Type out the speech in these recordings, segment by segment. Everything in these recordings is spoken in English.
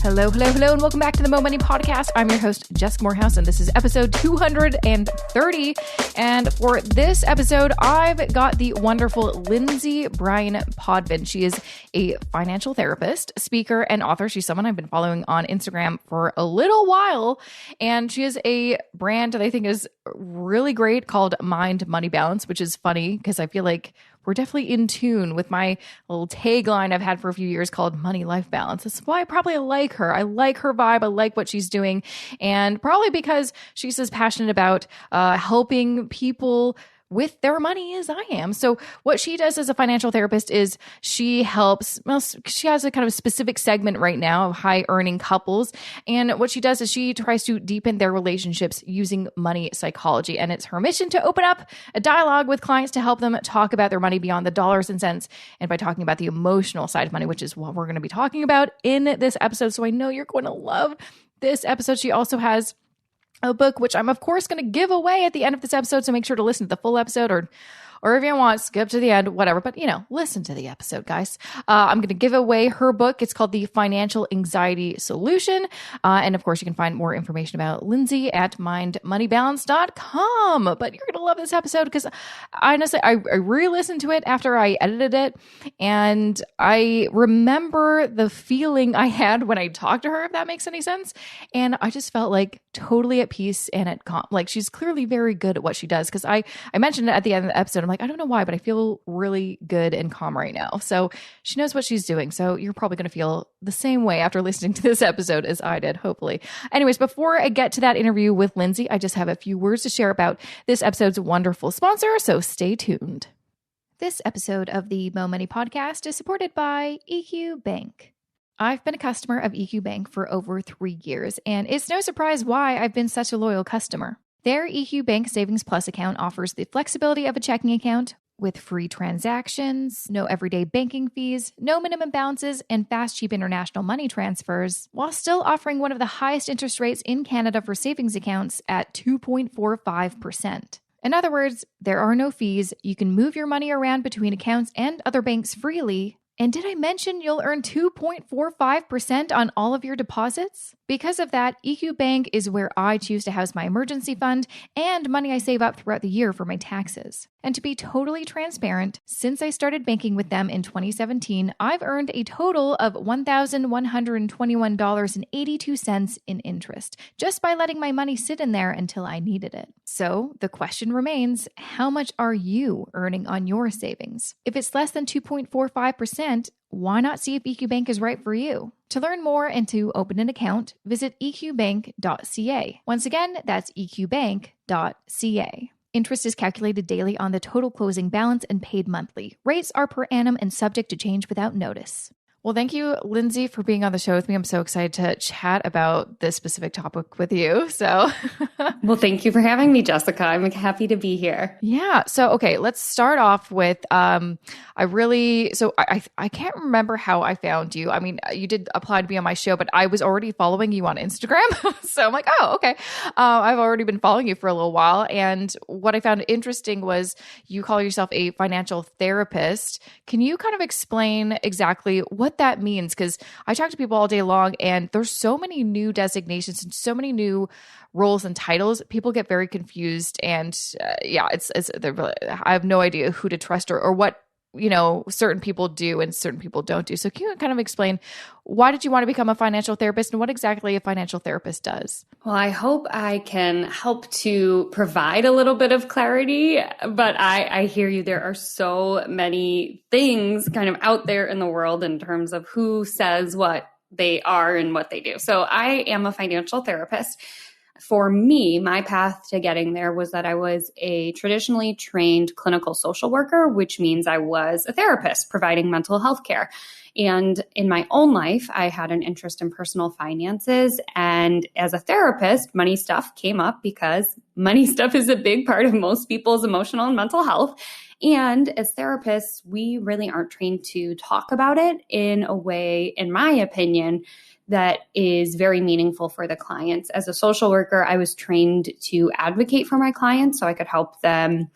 Hello, hello, hello, and welcome back to the Mo Money Podcast. I'm your host, Jessica Morehouse, and this is episode 230. And for this episode, I've got the wonderful Lindsay Bryan-Podvin. She is a financial therapist, speaker, and author. She's someone I've been following on Instagram for a little while, and she has a brand that I think is really great called Mind Money Balance, which is funny because I feel like we're definitely in tune with my little tagline I've had for a few years called Money Life Balance. That's why I like her. I like her vibe. I like what she's doing. And probably because she's as passionate about helping people with their money as I am. So what she does as a financial therapist is she helps, well, she has a kind of specific segment right now of high earning couples. And what she does is she tries to deepen their relationships using money psychology. And it's her mission to open up a dialogue with clients to help them talk about their money beyond the dollars and cents. And by talking about the emotional side of money, which is what we're going to be talking about in this episode. So I know you're going to love this episode. She also has a book, which I'm of course going to give away at the end of this episode. So make sure to listen to the full episode, or if you want, skip to the end, whatever. But, listen to the episode, guys. I'm going to give away her book. It's called The Financial Anxiety Solution. And of course, you can find more information about Lindsay at mindmoneybalance.com. But you're going to love this episode because honestly, I re-listened to it after I edited it. And I remember the feeling I had when I talked to her, if that makes any sense. And I just felt like totally at peace and like she's clearly very good at what she does. Because I mentioned it at the end of the episode. I'm like, I don't know why, but I feel really good and calm right now. So she knows what she's doing. So you're probably going to feel the same way after listening to this episode as I did, hopefully. Anyways, before I get to that interview with Lindsay, I just have a few words to share about this episode's wonderful sponsor. So stay tuned. This episode of the Mo Money Podcast is supported by EQ Bank. I've been a customer of EQ Bank for over 3 years, and it's no surprise why I've been such a loyal customer. Their EQ Bank Savings Plus account offers the flexibility of a checking account with free transactions, no everyday banking fees, no minimum balances, and fast, cheap international money transfers, while still offering one of the highest interest rates in Canada for savings accounts at 2.45%. In other words, there are no fees. You can move your money around between accounts and other banks freely. And did I mention you'll earn 2.45% on all of your deposits? Because of that, EQ Bank is where I choose to house my emergency fund and money I save up throughout the year for my taxes. And to be totally transparent, since I started banking with them in 2017, I've earned a total of $1,121.82 in interest, just by letting my money sit in there until I needed it. So the question remains, how much are you earning on your savings? If it's less than 2.45%, why not see if EQ Bank is right for you? To learn more and to open an account, visit eqbank.ca. Once again, that's eqbank.ca. Interest is calculated daily on the total closing balance and paid monthly. Rates are per annum and subject to change without notice. Well, thank you, Lindsay, for being on the show with me. I'm so excited to chat about this specific topic with you. So, well, thank you for having me, Jessica. I'm happy to be here. Yeah. So, okay, let's start off with, I can't remember how I found you. I mean, you did apply to be on my show, but I was already following you on Instagram. So I'm like, oh, okay. I've already been following you for a little while. And what I found interesting was you call yourself a financial therapist. Can you kind of explain exactly what that means? Because I talk to people all day long and there's so many new designations and so many new roles and titles. People get very confused and I have no idea who to trust or what, certain people do and certain people don't do. So can you kind of explain, why did you want to become a financial therapist and what exactly a financial therapist does? Well, I hope I can help to provide a little bit of clarity, but I hear you. There are so many things kind of out there in the world in terms of who says what they are and what they do. So I am a financial therapist. For me, my path to getting there was that I was a traditionally trained clinical social worker, which means I was a therapist providing mental health care. And in my own life, I had an interest in personal finances. And as a therapist, money stuff came up because money stuff is a big part of most people's emotional and mental health. And as therapists, we really aren't trained to talk about it in a way, in my opinion, that is very meaningful for the clients. As a social worker, I was trained to advocate for my clients so I could help them,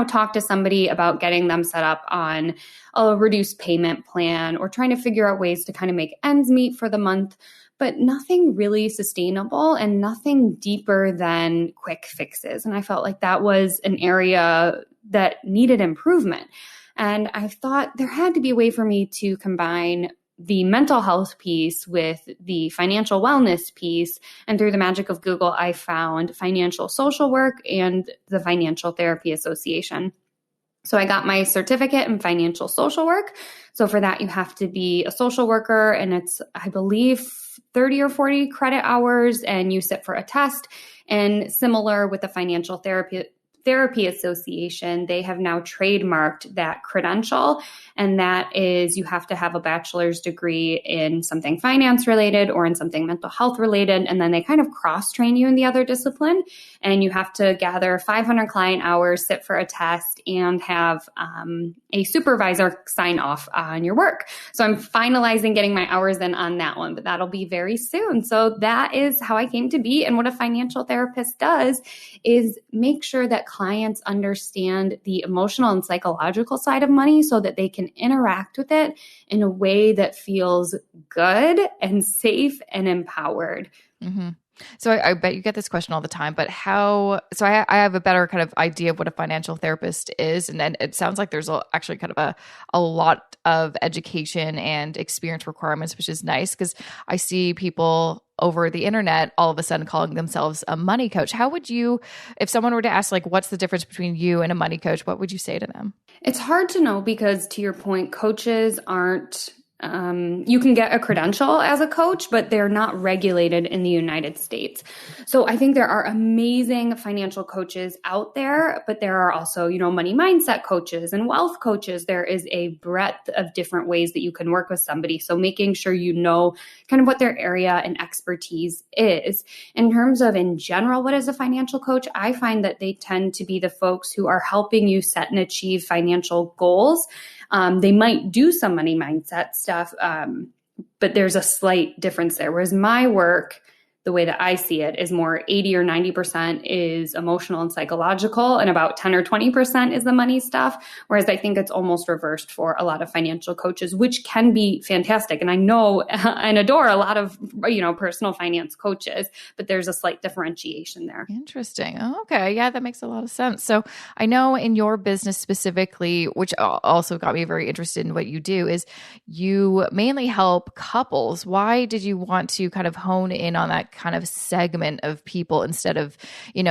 talk to somebody about getting them set up on a reduced payment plan or trying to figure out ways to kind of make ends meet for the month, but nothing really sustainable and nothing deeper than quick fixes. And I felt like that was an area that needed improvement. And I thought there had to be a way for me to combine the mental health piece with the financial wellness piece. And through the magic of Google, I found financial social work and the Financial Therapy Association. So I got my certificate in financial social work. So for that, you have to be a social worker, and it's, I believe, 30 or 40 credit hours, and you sit for a test. And similar with the Financial Therapy Association, they have now trademarked that credential, and that is you have to have a bachelor's degree in something finance related or in something mental health related, and then they kind of cross-train you in the other discipline, and you have to gather 500 client hours, sit for a test, and have a supervisor sign off on your work. So I'm finalizing getting my hours in on that one, but that'll be very soon. So that is how I came to be, and what a financial therapist does is make sure that clients understand the emotional and psychological side of money so that they can interact with it in a way that feels good and safe and empowered. Mm-hmm. So I bet you get this question all the time, but I have a better kind of idea of what a financial therapist is. And then it sounds like there's actually kind of a lot of education and experience requirements, which is nice because I see people over the internet all of a sudden calling themselves a money coach. How would you, if someone were to ask, like, what's the difference between you and a money coach, what would you say to them? It's hard to know because, to your point, coaches aren't you can get a credential as a coach, but they're not regulated in the United States. So I think there are amazing financial coaches out there, but there are also, money mindset coaches and wealth coaches. There is a breadth of different ways that you can work with somebody. So making sure you know kind of what their area and expertise is. In terms of, in general, what is a financial coach? I find that they tend to be the folks who are helping you set and achieve financial goals. They might do some money mindset stuff, but there's a slight difference there. Whereas my work, the way that I see it, is more 80 or 90% is emotional and psychological, and about 10 or 20% is the money stuff. Whereas I think it's almost reversed for a lot of financial coaches, which can be fantastic. And I know and adore a lot of, personal finance coaches, but there's a slight differentiation there. Interesting. Oh, okay. Yeah, that makes a lot of sense. So I know in your business specifically, which also got me very interested in what you do, is you mainly help couples. Why did you want to kind of hone in on that kind of segment of people instead of,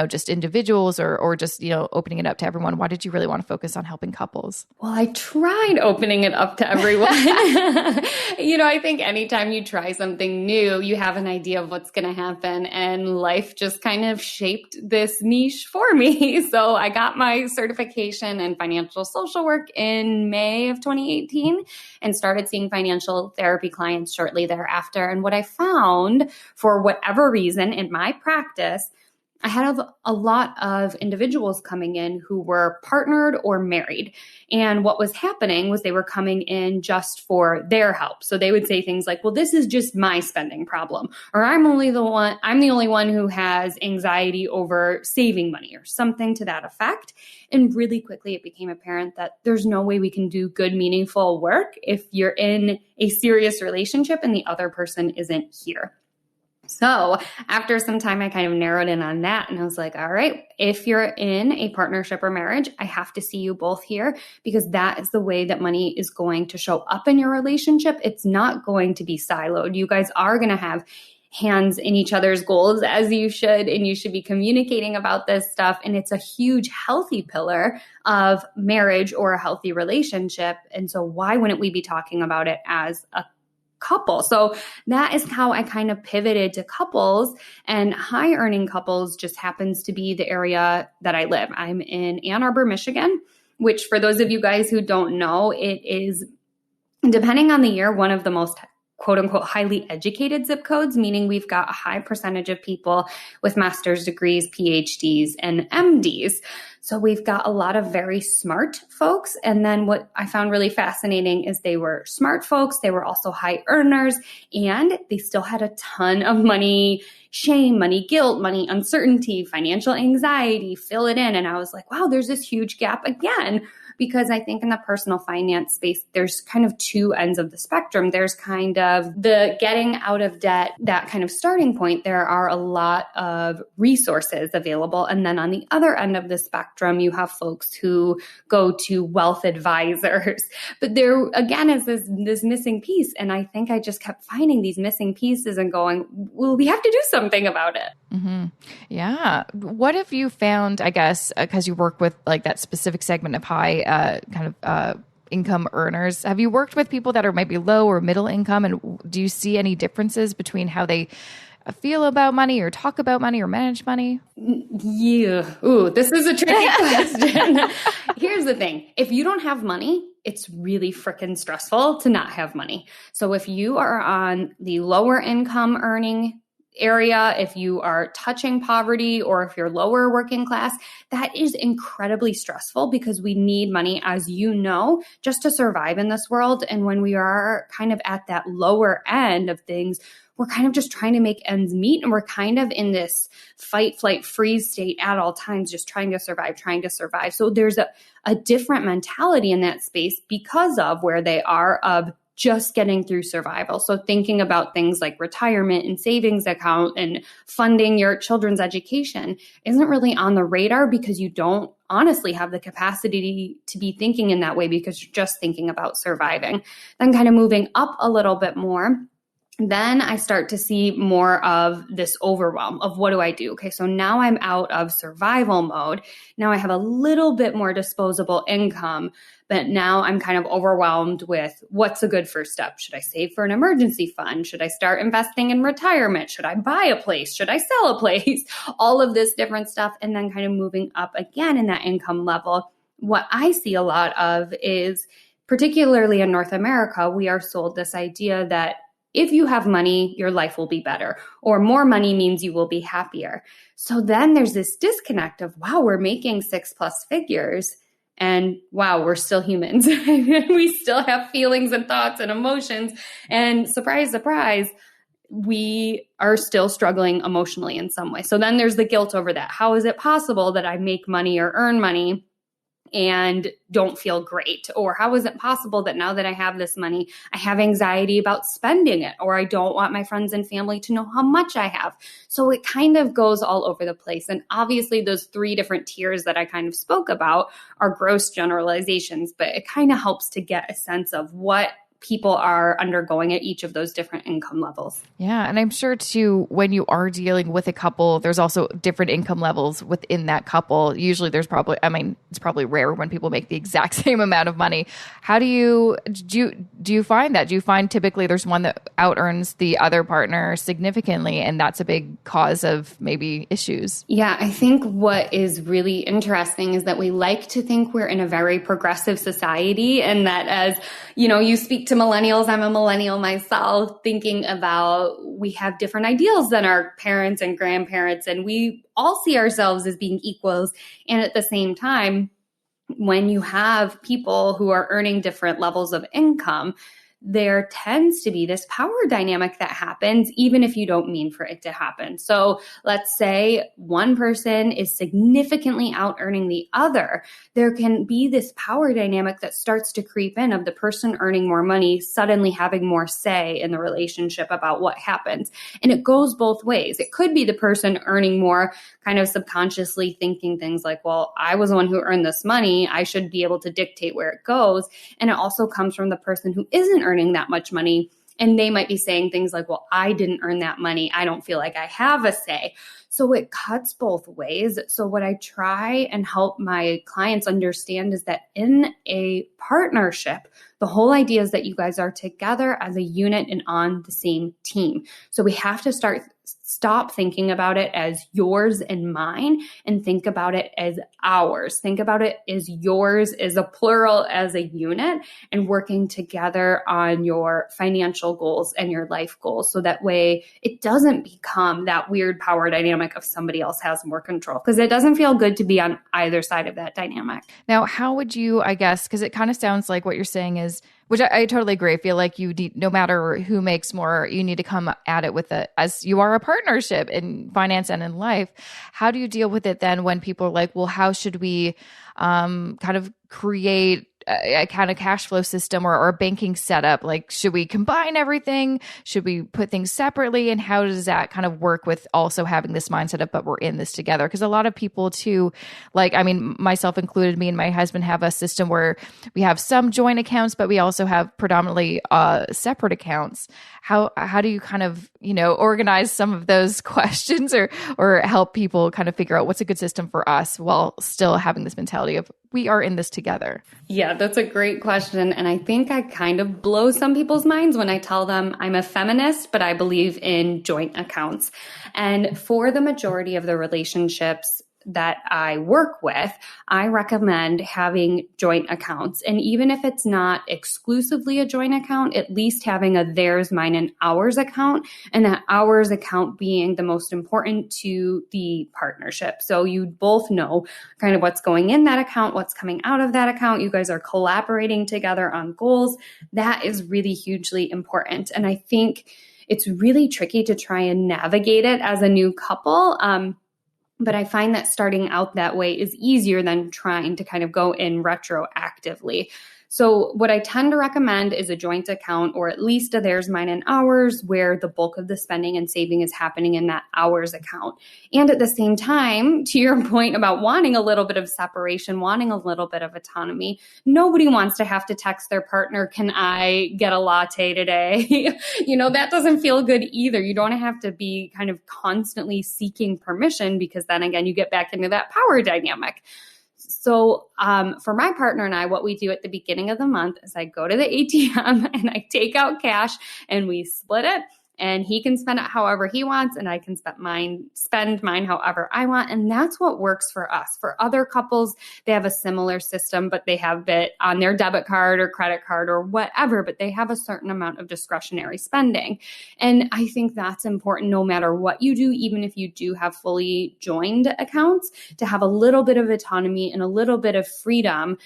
just individuals or just, opening it up to everyone? Why did you really want to focus on helping couples? Well, I tried opening it up to everyone. I think anytime you try something new, you have an idea of what's going to happen, and life just kind of shaped this niche for me. So I got my certification in financial social work in May of 2018 and started seeing financial therapy clients shortly thereafter. And what I found, for whatever reason in my practice, I had a lot of individuals coming in who were partnered or married. And what was happening was they were coming in just for their help. So they would say things like, well, this is just my spending problem, or I'm the only one who has anxiety over saving money, or something to that effect. And really quickly, it became apparent that there's no way we can do good, meaningful work if you're in a serious relationship and the other person isn't here. So after some time, I kind of narrowed in on that, and I was like, all right, if you're in a partnership or marriage, I have to see you both here, because that is the way that money is going to show up in your relationship. It's not going to be siloed. You guys are going to have hands in each other's goals, as you should, and you should be communicating about this stuff. And it's a huge, healthy pillar of marriage or a healthy relationship. And so why wouldn't we be talking about it as a couple? So that is how I kind of pivoted to couples, and high earning couples just happens to be the area that I live. I'm in Ann Arbor, Michigan, which, for those of you guys who don't know, it is, depending on the year, one of the most quote unquote highly educated zip codes, meaning we've got a high percentage of people with master's degrees, PhDs, and MDs. So we've got a lot of very smart folks. And then what I found really fascinating is they were smart folks. They were also high earners, and they still had a ton of money shame, money guilt, money uncertainty, financial anxiety, fill it in. And I was like, wow, there's this huge gap again. Because I think in the personal finance space, there's kind of two ends of the spectrum. There's kind of the getting out of debt, that kind of starting point. There are a lot of resources available. And then on the other end of the spectrum, you have folks who go to wealth advisors. But there, again, is this missing piece. And I think I just kept finding these missing pieces and going, well, we have to do something about it. Mm-hmm. Yeah. What have you found, I guess, because you work with like that specific segment of high income earners? Have you worked with people that are maybe low or middle income? And do you see any differences between how they feel about money or talk about money or manage money? Yeah. Ooh, this is a tricky question. Here's the thing. If you don't have money, it's really freaking stressful to not have money. So if you are on the lower income earning area, if you are touching poverty, or if you're lower working class, that is incredibly stressful because we need money, as you know, just to survive in this world. And when we are kind of at that lower end of things, we're kind of just trying to make ends meet. And we're kind of in this fight, flight, freeze state at all times, just trying to survive. So there's a different mentality in that space because of where they are of just getting through survival. So thinking about things like retirement and savings account and funding your children's education isn't really on the radar because you don't honestly have the capacity to be thinking in that way because you're just thinking about surviving. Then kind of moving up a little bit more, then I start to see more of this overwhelm of what do I do? Okay, so now I'm out of survival mode. Now I have a little bit more disposable income, but now I'm kind of overwhelmed with what's a good first step? Should I save for an emergency fund? Should I start investing in retirement? Should I buy a place? Should I sell a place? All of this different stuff. And then kind of moving up again in that income level. What I see a lot of is, particularly in North America, we are sold this idea that if you have money, your life will be better, or more money means you will be happier. So then there's this disconnect of, wow, we're making 6+ figures and wow, we're still humans. We still have feelings and thoughts and emotions. And surprise, surprise, we are still struggling emotionally in some way. So then there's the guilt over that. How is it possible that I make money or earn money and don't feel great? Or how is it possible that now that I have this money, I have anxiety about spending it, or I don't want my friends and family to know how much I have? So it kind of goes all over the place. And obviously those 3 different tiers that I kind of spoke about are gross generalizations, but it kind of helps to get a sense of what people are undergoing at each of those different income levels. Yeah. And I'm sure too, when you are dealing with a couple, there's also different income levels within that couple. Usually there's probably, it's probably rare when people make the exact same amount of money. How do you find that? Do you find typically there's one that out earns the other partner significantly, and that's a big cause of maybe issues? Yeah, I think what is really interesting is that we like to think we're in a very progressive society, and that, as you know, you speak to millennials, I'm a millennial myself, thinking about we have different ideals than our parents and grandparents, and we all see ourselves as being equals. And at the same time, when you have people who are earning different levels of income, there tends to be this power dynamic that happens, even if you don't mean for it to happen. So let's say one person is significantly out earning the other. There can be this power dynamic that starts to creep in of the person earning more money suddenly having more say in the relationship about what happens. And it goes both ways. It could be the person earning more kind of subconsciously thinking things like, well, I was the one who earned this money. I should be able to dictate where it goes. And it also comes from the person who isn't earning that much money. And they might be saying things like, well, I didn't earn that money. I don't feel like I have a say. So it cuts both ways. So what I try and help my clients understand is that in a partnership, the whole idea is that you guys are together as a unit and on the same team. So we have to stop thinking about it as yours and mine and think about it as ours. Think about it as yours as a plural, as a unit, and working together on your financial goals and your life goals. So that way it doesn't become that weird power dynamic of somebody else has more control, because it doesn't feel good to be on either side of that dynamic. Now, how would you, I guess, because it kind of sounds like what you're saying is, which I totally agree. I feel like you need, no matter who makes more, you need to come at it with it as you are a partnership in finance and in life. How do you deal with it then when people are like, well, how should we kind of create a kind of cash flow system or a banking setup? Like, should we combine everything? Should we put things separately? And how does that kind of work with also having this mindset of, but we're in this together? Because a lot of people too, like, I mean, myself included, me and my husband have a system where we have some joint accounts, but we also have predominantly separate accounts. How do you kind of, organize some of those questions or help people kind of figure out what's a good system for us while still having this mentality of we are in this together? Yeah, that's a great question. And I think I kind of blow some people's minds when I tell them I'm a feminist, but I believe in joint accounts. And for the majority of the relationships that I work with, I recommend having joint accounts. And even if it's not exclusively a joint account, at least having a theirs, mine, and ours account, and that ours account being the most important to the partnership. So you both know kind of what's going in that account, what's coming out of that account. You guys are collaborating together on goals. That is really hugely important. And I think it's really tricky to try and navigate it as a new couple. But I find that starting out that way is easier than trying to kind of go in retroactively. So what I tend to recommend is a joint account, or at least a theirs, mine, and ours, where the bulk of the spending and saving is happening in that ours account. And at the same time, to your point about wanting a little bit of separation, wanting a little bit of autonomy, nobody wants to have to text their partner, can I get a latte today? That doesn't feel good either. You don't have to be kind of constantly seeking permission, because then again, you get back into that power dynamic. So for my partner and I, what we do at the beginning of the month is I go to the ATM and I take out cash and we split it. And he can spend it however he wants, and I can spend mine however I want. And that's what works for us. For other couples, they have a similar system, but they have it on their debit card or credit card or whatever, but they have a certain amount of discretionary spending. And I think that's important no matter what you do, even if you do have fully joined accounts, to have a little bit of autonomy and a little bit of freedom,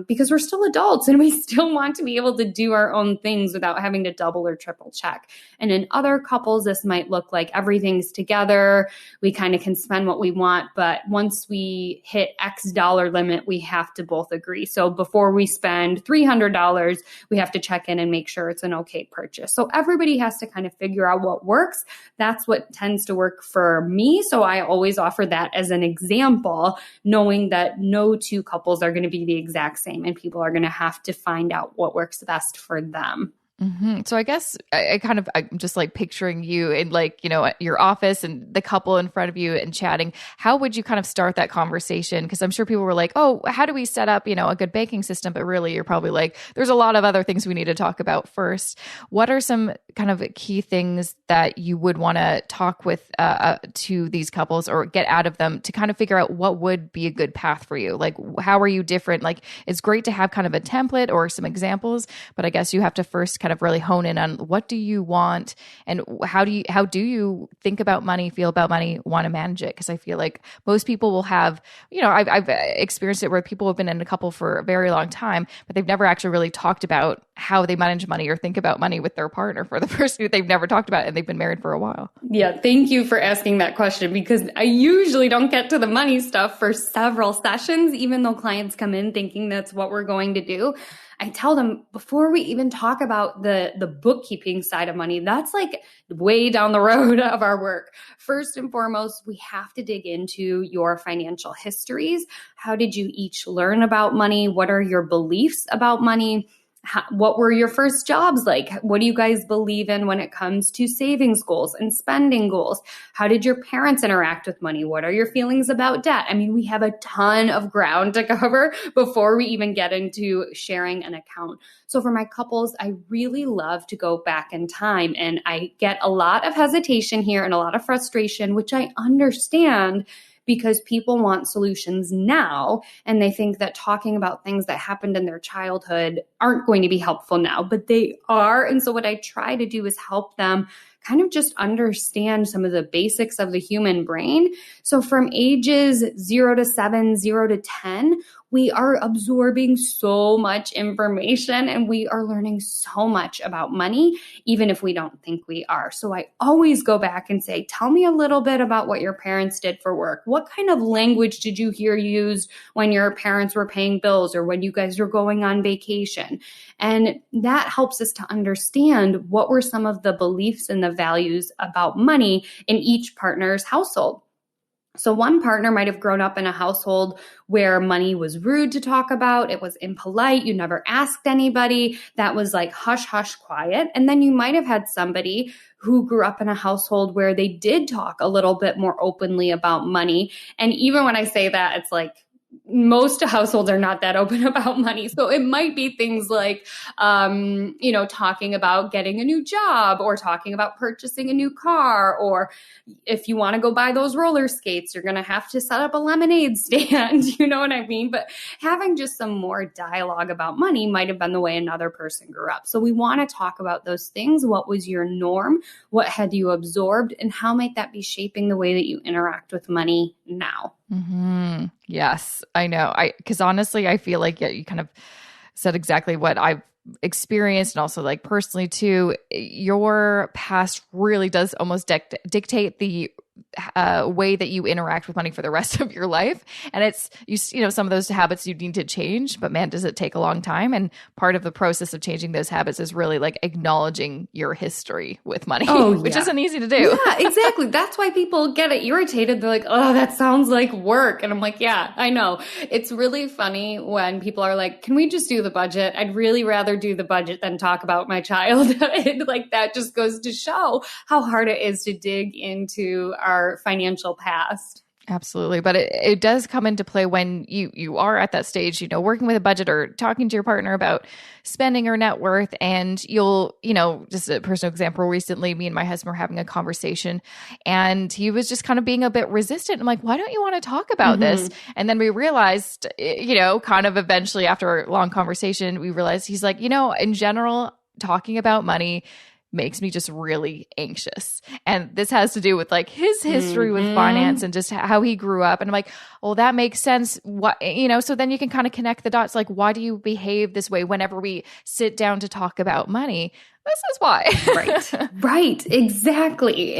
because we're still adults and we still want to be able to do our own things without having to double or triple check. And in other couples, this might look like everything's together. We kind of can spend what we want, but once we hit X dollar limit, we have to both agree. So before we spend $300, we have to check in and make sure it's an okay purchase. So everybody has to kind of figure out what works. That's what tends to work for me. So I always offer that as an example, knowing that no two couples are going to be the exact same, and people are going to have to find out what works best for them. Mm-hmm. So I guess I'm just like picturing you in your office and the couple in front of you and chatting. How would you kind of start that conversation? Because I'm sure people were like, oh, how do we set up, a good banking system? But really you're probably like, there's a lot of other things we need to talk about first. What are some kind of key things that you would want to talk with to these couples or get out of them to kind of figure out what would be a good path for you? Like, how are you different? Like, it's great to have kind of a template or some examples, but I guess you have to first kind of really hone in on what do you want and how do you think about money, feel about money, want to manage it? Because I feel like most people will have, I've experienced it where people have been in a couple for a very long time, but they've never actually really talked about how they manage money or think about money with their partner for the first they've never talked about it, and they've been married for a while. Yeah, thank you for asking that question, because I usually don't get to the money stuff for several sessions, even though clients come in thinking that's what we're going to do. I tell them before we even talk about the bookkeeping side of money, that's like way down the road of our work. First and foremost, we have to dig into your financial histories. How did you each learn about money? What are your beliefs about money? what were your first jobs like? What do you guys believe in when it comes to savings goals and spending goals? How did your parents interact with money? What are your feelings about debt? I mean, we have a ton of ground to cover before we even get into sharing an account. So for my couples, I really love to go back in time, and I get a lot of hesitation here and a lot of frustration, which I understand, because people want solutions now, and they think that talking about things that happened in their childhood aren't going to be helpful now, but they are. And so what I try to do is help them kind of just understand some of the basics of the human brain. So from ages 0 to 7, 0 to 10, we are absorbing so much information and we are learning so much about money, even if we don't think we are. So I always go back and say, tell me a little bit about what your parents did for work. What kind of language did you hear used when your parents were paying bills or when you guys were going on vacation? And that helps us to understand what were some of the beliefs and the values about money in each partner's household. So one partner might have grown up in a household where money was rude to talk about. It was impolite. You never asked anybody. That was like hush, hush, quiet. And then you might have had somebody who grew up in a household where they did talk a little bit more openly about money. And even when I say that, it's like, most households are not that open about money. So it might be things like, talking about getting a new job or talking about purchasing a new car, or if you want to go buy those roller skates, you're going to have to set up a lemonade stand. You know what I mean? But having just some more dialogue about money might have been the way another person grew up. So we want to talk about those things. What was your norm? What had you absorbed? And how might that be shaping the way that you interact with money now? Mm-hmm. Yes, I know. Because honestly, I feel like you kind of said exactly what I've experienced, and also like personally too. Your past really does almost dictate the way that you interact with money for the rest of your life. And it's, some of those habits you need to change, but man, does it take a long time. And part of the process of changing those habits is really like acknowledging your history with money, which isn't easy to do. Yeah, exactly. That's why people get irritated. They're like, oh, that sounds like work. And I'm like, yeah, I know. It's really funny when people are like, can we just do the budget? I'd really rather do the budget than talk about my childhood. Like that just goes to show how hard it is to dig into our financial past. Absolutely. But it does come into play when you are at that stage, working with a budget or talking to your partner about spending or net worth. And you'll, just a personal example, recently, me and my husband were having a conversation and he was just kind of being a bit resistant. I'm like, why don't you want to talk about this? And then we realized, kind of eventually after a long conversation, we realized he's like, in general, talking about money makes me just really anxious. And this has to do with like his history with finance and just how he grew up. And I'm like, well, that makes sense. What, so then you can kind of connect the dots. Like, why do you behave this way whenever we sit down to talk about money? This is why. Right. Exactly.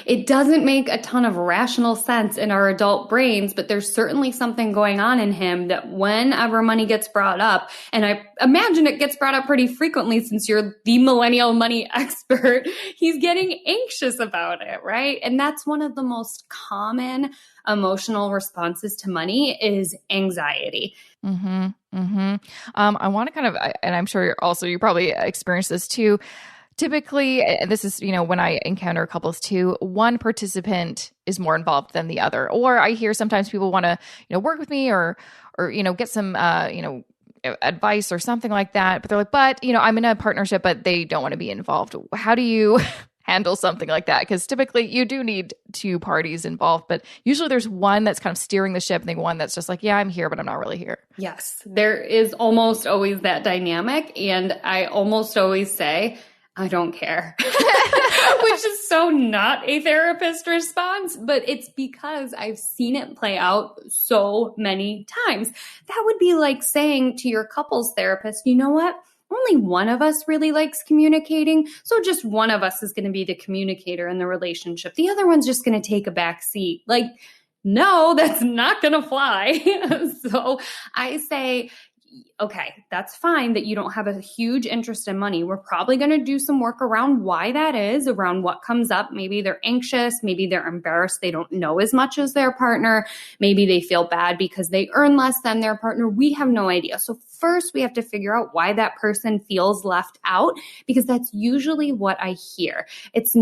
It doesn't make a ton of rational sense in our adult brains, but there's certainly something going on in him that whenever money gets brought up, and I imagine it gets brought up pretty frequently since you're the millennial money expert, he's getting anxious about it, right? And that's one of the most common emotional responses to money is anxiety. I want to kind of, and I'm sure you probably experienced this too. Typically, this is, when I encounter couples too, one participant is more involved than the other. Or I hear sometimes people want to, work with me or get some, advice or something like that. But they're like, I'm in a partnership, but they don't want to be involved. How do you handle something like that? Because typically you do need two parties involved, but usually there's one that's kind of steering the ship and then one that's just like, yeah, I'm here, but I'm not really here. Yes, there is almost always that dynamic. And I almost always say, I don't care, which is so not a therapist response, but it's because I've seen it play out so many times. That would be like saying to your couples therapist, you know what? Only one of us really likes communicating. So just one of us is going to be the communicator in the relationship. The other one's just going to take a back seat. Like, no, that's not going to fly. So I say, okay, that's fine that you don't have a huge interest in money. We're probably going to do some work around why that is, around what comes up. Maybe they're anxious. Maybe they're embarrassed. They don't know as much as their partner. Maybe they feel bad because they earn less than their partner. We have no idea. So first we have to figure out why that person feels left out, because that's usually what I hear. It's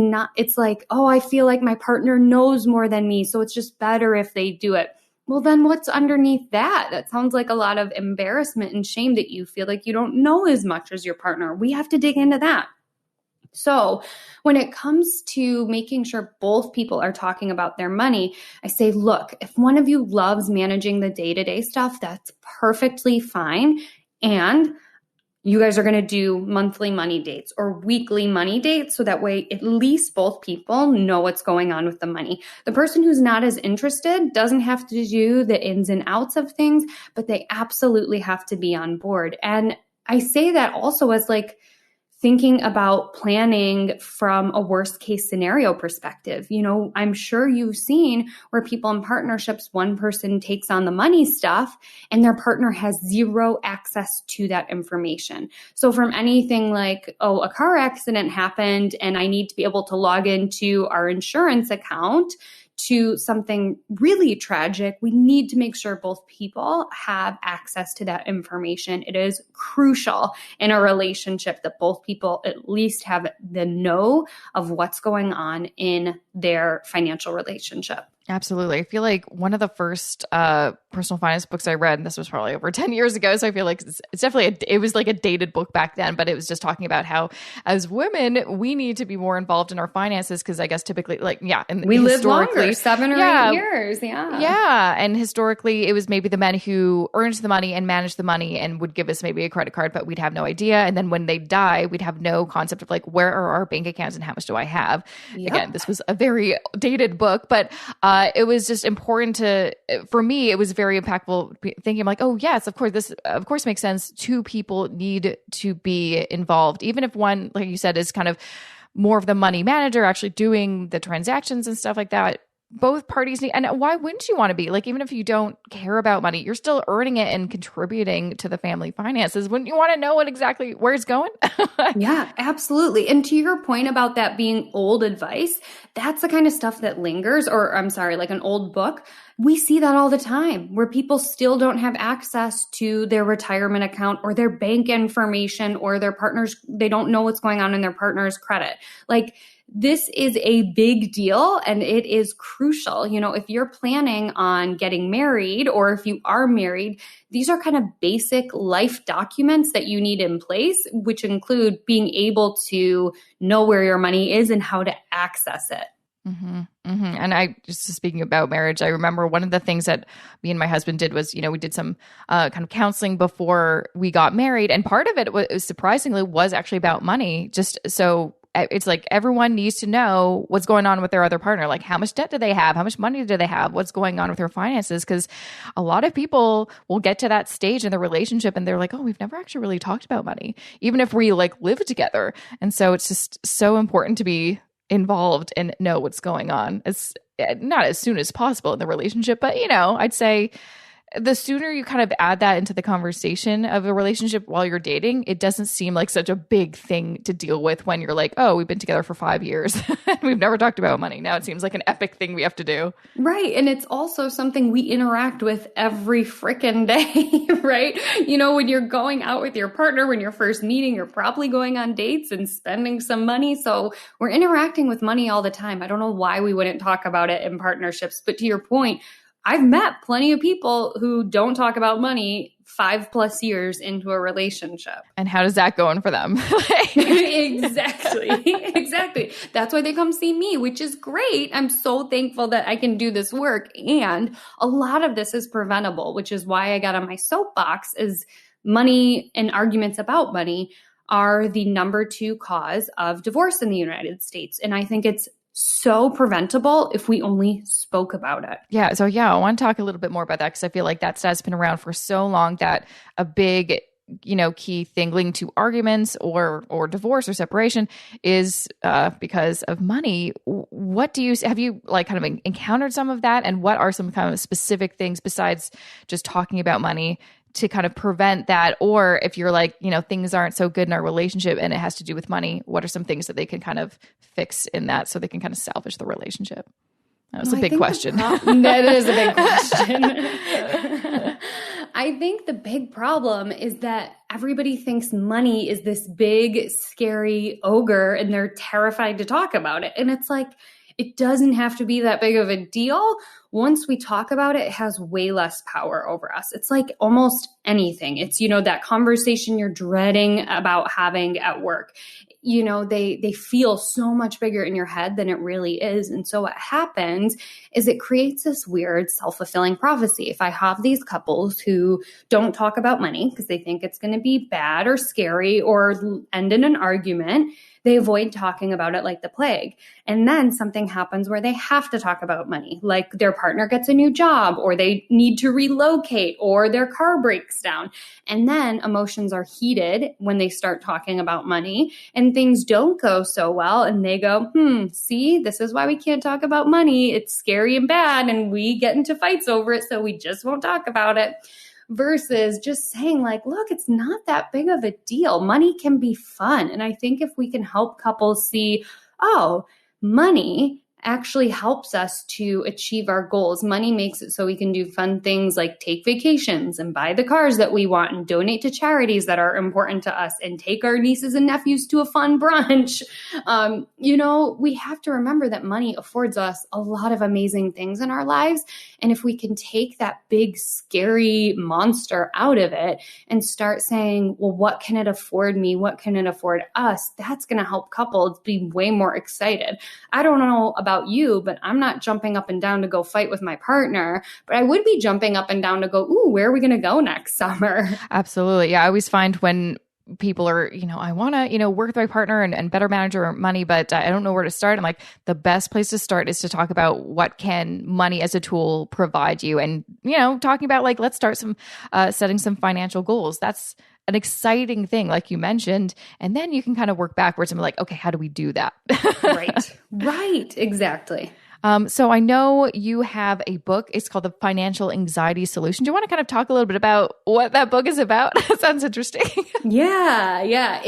like, oh, I feel like my partner knows more than me, so it's just better if they do it. Well, then what's underneath that? That sounds like a lot of embarrassment and shame that you feel like you don't know as much as your partner. We have to dig into that. So when it comes to making sure both people are talking about their money, I say, look, if one of you loves managing the day-to-day stuff, that's perfectly fine. And you guys are going to do monthly money dates or weekly money dates, so that way at least both people know what's going on with the money. The person who's not as interested doesn't have to do the ins and outs of things, but they absolutely have to be on board. And I say that also as like thinking about planning from a worst case scenario perspective. You know, I'm sure you've seen where people in partnerships, one person takes on the money stuff and their partner has zero access to that information. So from anything like, oh, a car accident happened and I need to be able to log into our insurance account, to something really tragic, we need to make sure both people have access to that information. It is crucial in a relationship that both people at least have the know of what's going on in their financial relationship. Absolutely. I feel like one of the first personal finance books I read, and this was probably over 10 years ago, so I feel like it's definitely, it was like a dated book back then, but it was just talking about how as women, we need to be more involved in our finances because I guess typically, like, yeah. And we live longer, 7 or 8 years. Yeah. Yeah. And historically, it was maybe the men who earned the money and managed the money and would give us maybe a credit card, but we'd have no idea. And then when they die, we'd have no concept of like, where are our bank accounts and how much do I have? Yep. Again, this was a very dated book, but it was just important for me, it was very impactful thinking like, oh yes, of course, this of course makes sense. Two people need to be involved. Even if one, like you said, is kind of more of the money manager, actually doing the transactions and stuff like that. Both parties need, and why wouldn't you want to be? Like, even if you don't care about money, you're still earning it and contributing to the family finances. Wouldn't you want to know where it's going? Yeah, absolutely. And to your point about that being old advice, that's the kind of stuff that lingers, or I'm sorry, like an old book. We see that all the time where people still don't have access to their retirement account or their bank information or their partners. They don't know what's going on in their partner's credit. Like, this is a big deal and it is crucial. You know, if you're planning on getting married or if you are married, these are kind of basic life documents that you need in place, which include being able to know where your money is and how to access it. Mm-hmm, mm-hmm. And I just speaking about marriage, I remember one of the things that me and my husband did was, you know, we did some kind of counseling before we got married. And part of it was surprisingly was actually about money. Just so it's like everyone needs to know what's going on with their other partner. Like, how much debt do they have? How much money do they have? What's going on with their finances? Because a lot of people will get to that stage in the relationship and they're like, oh, we've never actually really talked about money, even if we like live together. And so it's just so important to be involved and know what's going on. It's not as soon as possible in the relationship, but you know, I'd say the sooner you kind of add that into the conversation of a relationship while you're dating, it doesn't seem like such a big thing to deal with when you're like, oh, we've been together for 5 years and we've never talked about money. Now it seems like an epic thing we have to do. Right. And it's also something we interact with every freaking day, right? You know, when you're going out with your partner, when you're first meeting, you're probably going on dates and spending some money. So we're interacting with money all the time. I don't know why we wouldn't talk about it in partnerships, but to your point, I've met plenty of people who don't talk about money 5+ years into a relationship. And how does that go for them? Exactly. That's why they come see me, which is great. I'm so thankful that I can do this work. And a lot of this is preventable, which is why I got on my soapbox is money and arguments about money are the number 2 cause of divorce in the United States. And I think it's so preventable if we only spoke about it. Yeah. So yeah, I want to talk a little bit more about that because I feel like that stat's been around for so long that a big, you know, key thing linked to arguments or divorce or separation is because of money. What have you like kind of encountered some of that? And what are some kind of specific things besides just talking about money to kind of prevent that? Or if you're like, things aren't so good in our relationship and it has to do with money, what are some things that they can kind of fix in that so they can kind of salvage the relationship? That was a big question. That is a big question. I think the big problem is that everybody thinks money is this big, scary ogre and they're terrified to talk about it. And it's like, it doesn't have to be that big of a deal. Once we talk about it, it has way less power over us. It's like almost anything. It's, that conversation you're dreading about having at work. They feel so much bigger in your head than it really is. And so what happens is it creates this weird self-fulfilling prophecy. If I have these couples who don't talk about money because they think it's going to be bad or scary or end in an argument, they avoid talking about it like the plague. And then something happens where they have to talk about money, like their partner gets a new job or they need to relocate or their car breaks down. And then emotions are heated when they start talking about money and things don't go so well. And they go, see, this is why we can't talk about money. It's scary and bad. And we get into fights over it. So we just won't talk about it. Versus just saying like, look, it's not that big of a deal. Money can be fun. And I think if we can help couples see, money actually helps us to achieve our goals. Money makes it so we can do fun things like take vacations and buy the cars that we want and donate to charities that are important to us and take our nieces and nephews to a fun brunch. We have to remember that money affords us a lot of amazing things in our lives. And if we can take that big, scary monster out of it and start saying, well, what can it afford me? What can it afford us? That's going to help couples be way more excited. I don't know about you, but I'm not jumping up and down to go fight with my partner, but I would be jumping up and down to go, ooh, where are we going to go next summer? Absolutely. Yeah. I always find when people are, I want to, work with my partner and better manage our money, but I don't know where to start. And like the best place to start is to talk about what can money as a tool provide you. And, talking about like, let's start setting some financial goals. That's an exciting thing, like you mentioned. And then you can kind of work backwards and be like, okay, how do we do that? Right. Exactly. So I know you have a book. It's called The Financial Anxiety Solution. Do you want to kind of talk a little bit about what that book is about? It sounds interesting. Yeah.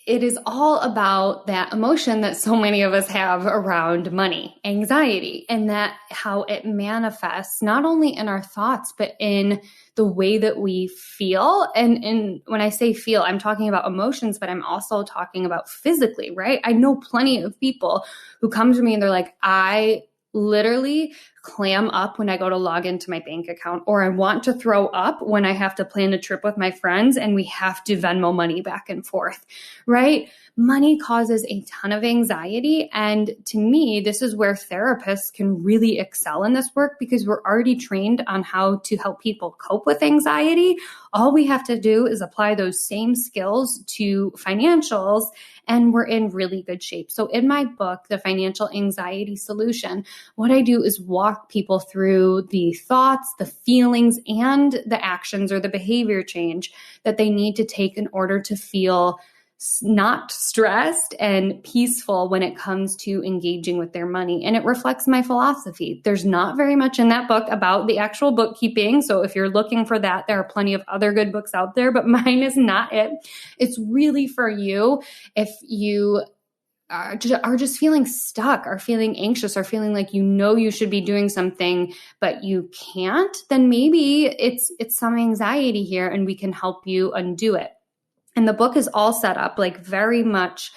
It is all about that emotion that so many of us have around money, anxiety, and that how it manifests not only in our thoughts, but in the way that we feel. And when I say feel, I'm talking about emotions, but I'm also talking about physically, right? I know plenty of people who come to me and they're like, I literally clam up when I go to log into my bank account, or I want to throw up when I have to plan a trip with my friends and we have to Venmo money back and forth, right? Money causes a ton of anxiety. And to me, this is where therapists can really excel in this work because we're already trained on how to help people cope with anxiety. All we have to do is apply those same skills to financials and we're in really good shape. So in my book, The Financial Anxiety Solution, what I do is walk people through the thoughts, the feelings, and the actions or the behavior change that they need to take in order to feel not stressed and peaceful when it comes to engaging with their money. And it reflects my philosophy. There's not very much in that book about the actual bookkeeping. So if you're looking for that, there are plenty of other good books out there, but mine is not it. It's really for you if you are just feeling stuck, or feeling anxious, or feeling like you should be doing something, but you can't, then maybe it's some anxiety here and we can help you undo it. And the book is all set up like very much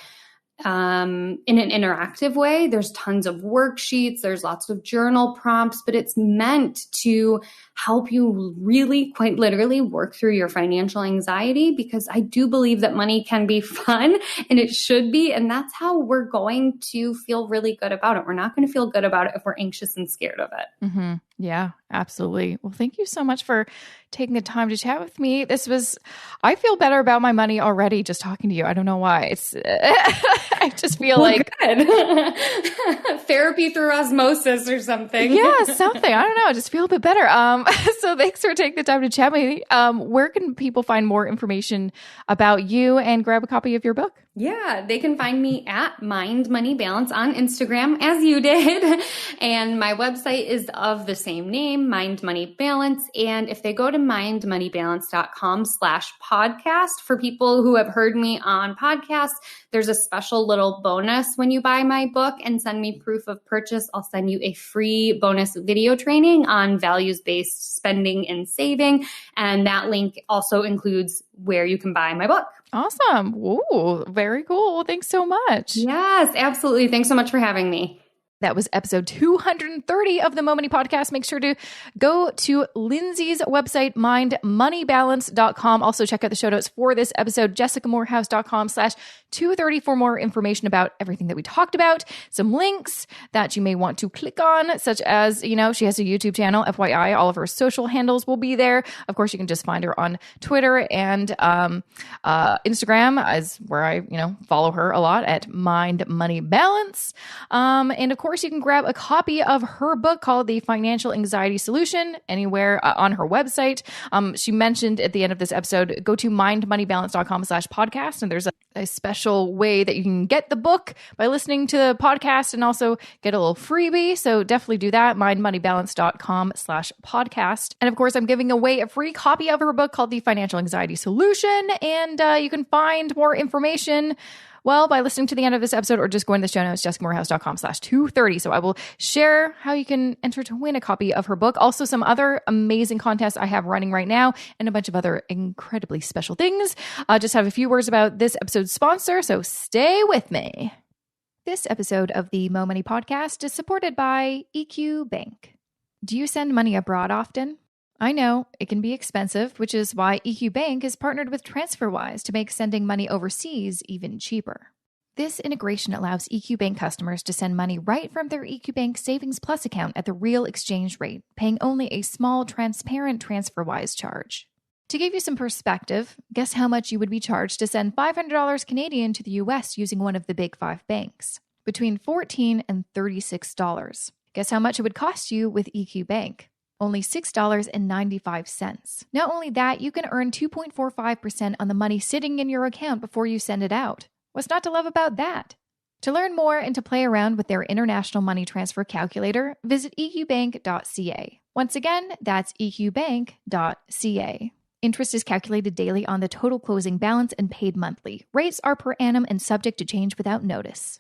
in an interactive way. There's tons of worksheets. There's lots of journal prompts, but it's meant to help you really quite literally work through your financial anxiety, because I do believe that money can be fun and it should be. And that's how we're going to feel really good about it. We're not going to feel good about it if we're anxious and scared of it. Mm-hmm. Yeah, absolutely. Well, thank you so much for taking the time to chat with me. I feel better about my money already just talking to you. I don't know why. I just feel like good. Therapy through osmosis or something. Yeah, something. I don't know. I just feel a bit better. So thanks for taking the time to chat with me. Where can people find more information about you and grab a copy of your book? Yeah, they can find me at Mind Money Balance on Instagram, as you did. And my website is of the same name, Mind Money Balance. And if they go to mindmoneybalance.com/podcast, for people who have heard me on podcasts, there's a special little bonus when you buy my book and send me proof of purchase. I'll send you a free bonus video training on values-based spending and saving. And that link also includes where you can buy my book. Awesome. Ooh, very cool. Thanks so much. Yes, absolutely. Thanks so much for having me. That was episode 230 of the Mo Money Podcast. Make sure to go to Lindsay's website, mindmoneybalance.com. Also check out the show notes for this episode, jessicamorehouse.com/230 for more information about everything that we talked about. Some links that you may want to click on, such as, she has a YouTube channel, FYI. All of her social handles will be there. Of course, you can just find her on Twitter and Instagram, is where I, follow her a lot at Mind Money Balance. And of course, you can grab a copy of her book called The Financial Anxiety Solution anywhere on her website. She mentioned at the end of this episode, go to mindmoneybalance.com/podcast. And there's a special way that you can get the book by listening to the podcast and also get a little freebie. So definitely do that. mindmoneybalance.com/podcast. And of course, I'm giving away a free copy of her book called The Financial Anxiety Solution. And you can find more information by listening to the end of this episode or just going to the show notes, jessicamorehouse.com/230. So I will share how you can enter to win a copy of her book. Also, some other amazing contests I have running right now and a bunch of other incredibly special things. Just have a few words about this episode's sponsor, so stay with me. This episode of the Mo Money Podcast is supported by EQ Bank. Do you send money abroad often? I know it can be expensive, which is why EQ Bank is partnered with TransferWise to make sending money overseas even cheaper. This integration allows EQ Bank customers to send money right from their EQ Bank Savings Plus account at the real exchange rate, paying only a small, transparent TransferWise charge. To give you some perspective, guess how much you would be charged to send $500 Canadian to the US using one of the big 5 banks? Between $14 and $36. Guess how much it would cost you with EQ Bank? Only $6.95. Not only that, you can earn 2.45% on the money sitting in your account before you send it out. What's not to love about that? To learn more and to play around with their international money transfer calculator, visit eqbank.ca. Once again, that's eqbank.ca. Interest is calculated daily on the total closing balance and paid monthly. Rates are per annum and subject to change without notice.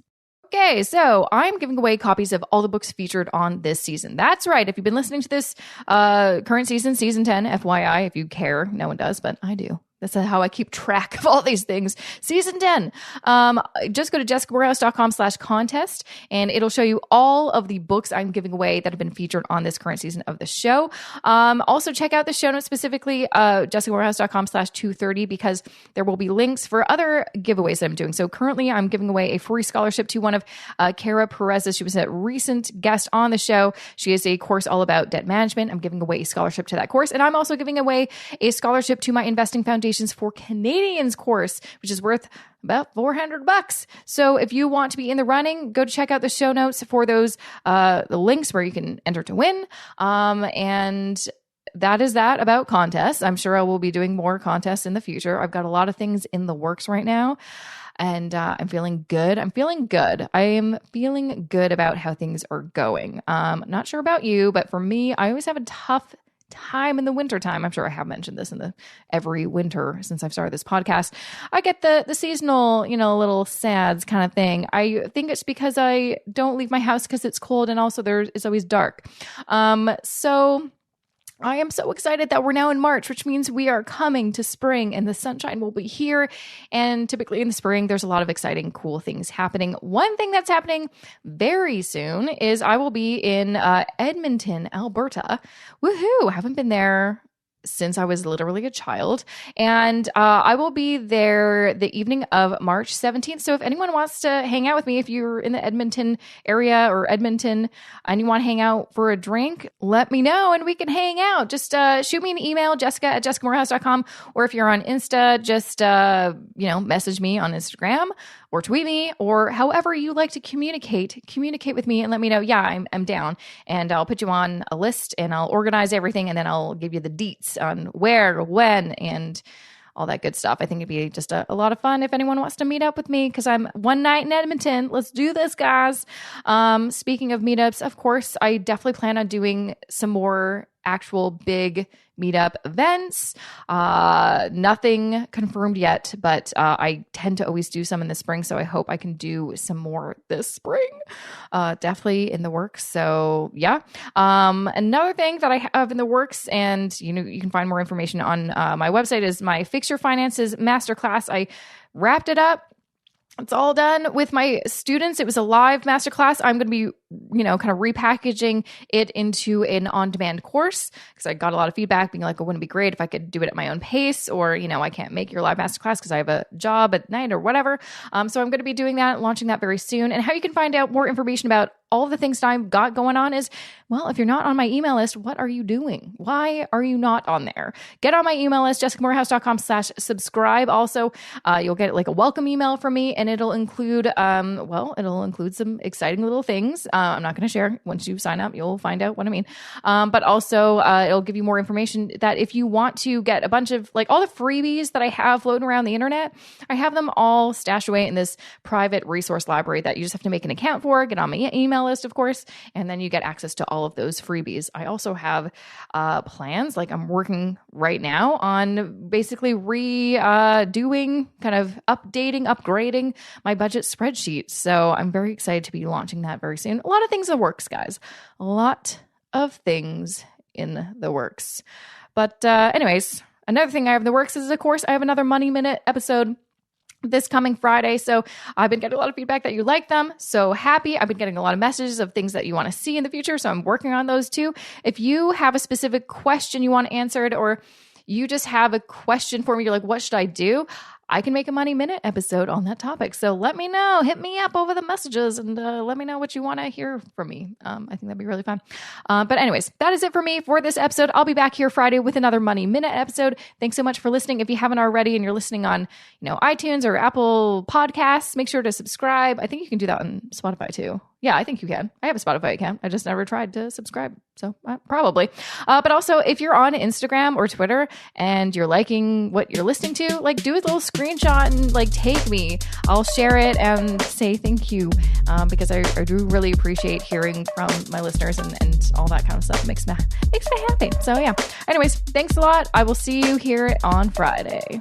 Okay, so I'm giving away copies of all the books featured on this season. That's right. If you've been listening to this current season, season 10, FYI, if you care, no one does, but I do. That's how I keep track of all these things. Season 10. Just go to jessicamorehouse.com/contest and it'll show you all of the books I'm giving away that have been featured on this current season of the show. Also check out the show notes, specifically jessicamorehouse.com/230, because there will be links for other giveaways that I'm doing. So currently I'm giving away a free scholarship to one of Kara Perez's. She was a recent guest on the show. She has a course all about debt management. I'm giving away a scholarship to that course. And I'm also giving away a scholarship to my Investing Foundation for Canadians course, which is worth about $400. So if you want to be in the running, go to check out the show notes for those the links where you can enter to win. And that is that about contests. I'm sure I will be doing more contests in the future. I've got a lot of things in the works right now. And I'm feeling good. I am feeling good about how things are going. Not sure about you, but for me, I always have a tough time in the winter time. I'm sure I have mentioned this in every winter since I've started this podcast. I get the seasonal, little sads kind of thing. I think it's because I don't leave my house because it's cold, and also it's always dark. So I am so excited that we're now in March, which means we are coming to spring and the sunshine will be here. And typically in the spring, there's a lot of exciting, cool things happening. One thing that's happening very soon is I will be in Edmonton, Alberta. Woohoo! I haven't been there since I was literally a child. And I will be there the evening of March 17th. So if anyone wants to hang out with me, if you're in the Edmonton area or Edmonton and you want to hang out for a drink, let me know and we can hang out. Just shoot me an email, jessica@jessicamorehouse.com. Or if you're on Insta, just, message me on Instagram or tweet me, or however you like to communicate with me and let me know, yeah, I'm down. And I'll put you on a list and I'll organize everything and then I'll give you the deets on where, when, and all that good stuff. I think it'd be just a lot of fun if anyone wants to meet up with me, because I'm one night in Edmonton. Let's do this, guys. Speaking of meetups, of course, I definitely plan on doing some more actual big meetup events. Nothing confirmed yet, but I tend to always do some in the spring, so I hope I can do some more this spring. Definitely in the works. So yeah. Another thing that I have in the works, and you can find more information on my website, is my Fix Your Finances Masterclass. I wrapped it up. It's all done with my students. It was a live masterclass. I'm going to be, kind of repackaging it into an on-demand course, because I got a lot of feedback being like, it wouldn't be great if I could do it at my own pace, or, I can't make your live masterclass because I have a job at night or whatever. So I'm going to be doing that, launching that very soon. And how you can find out more information about all of the things that I've got going on is, well, if you're not on my email list, what are you doing? Why are you not on there? Get on my email list, jessicamorehouse.com/subscribe. Also, you'll get like a welcome email from me, and it'll include, it'll include some exciting little things. I'm not going to share. Once you sign up, you'll find out what I mean. But also, it'll give you more information that if you want to get a bunch of like all the freebies that I have floating around the internet, I have them all stashed away in this private resource library that you just have to make an account for, get on my email list, of course, and then you get access to all of those freebies. I also have plans, like I'm working right now on basically redoing, kind of upgrading my budget spreadsheet. So I'm very excited to be launching that very soon. A lot of things in the works, guys. A lot of things in the works. But anyways, another thing I have in the works is, of course, I have another Money Minute episode this coming Friday. So I've been getting a lot of feedback that you like them. So happy. I've been getting a lot of messages of things that you want to see in the future. So I'm working on those too. If you have a specific question you want answered, or you just have a question for me, you're like, what should I do? I can make a Money Minute episode on that topic. So let me know. Hit me up over the messages and let me know what you want to hear from me. I think that'd be really fun. But anyways, that is it for me for this episode. I'll be back here Friday with another Money Minute episode. Thanks so much for listening. If you haven't already and you're listening on, iTunes or Apple Podcasts, make sure to subscribe. I think you can do that on Spotify too. Yeah, I think you can. I have a Spotify account. I just never tried to subscribe. So probably. But also, if you're on Instagram or Twitter and you're liking what you're listening to, like do a little screenshot and like take me. I'll share it and say thank you, because I do really appreciate hearing from my listeners and all that kind of stuff. It makes me happy. So yeah. Anyways, thanks a lot. I will see you here on Friday.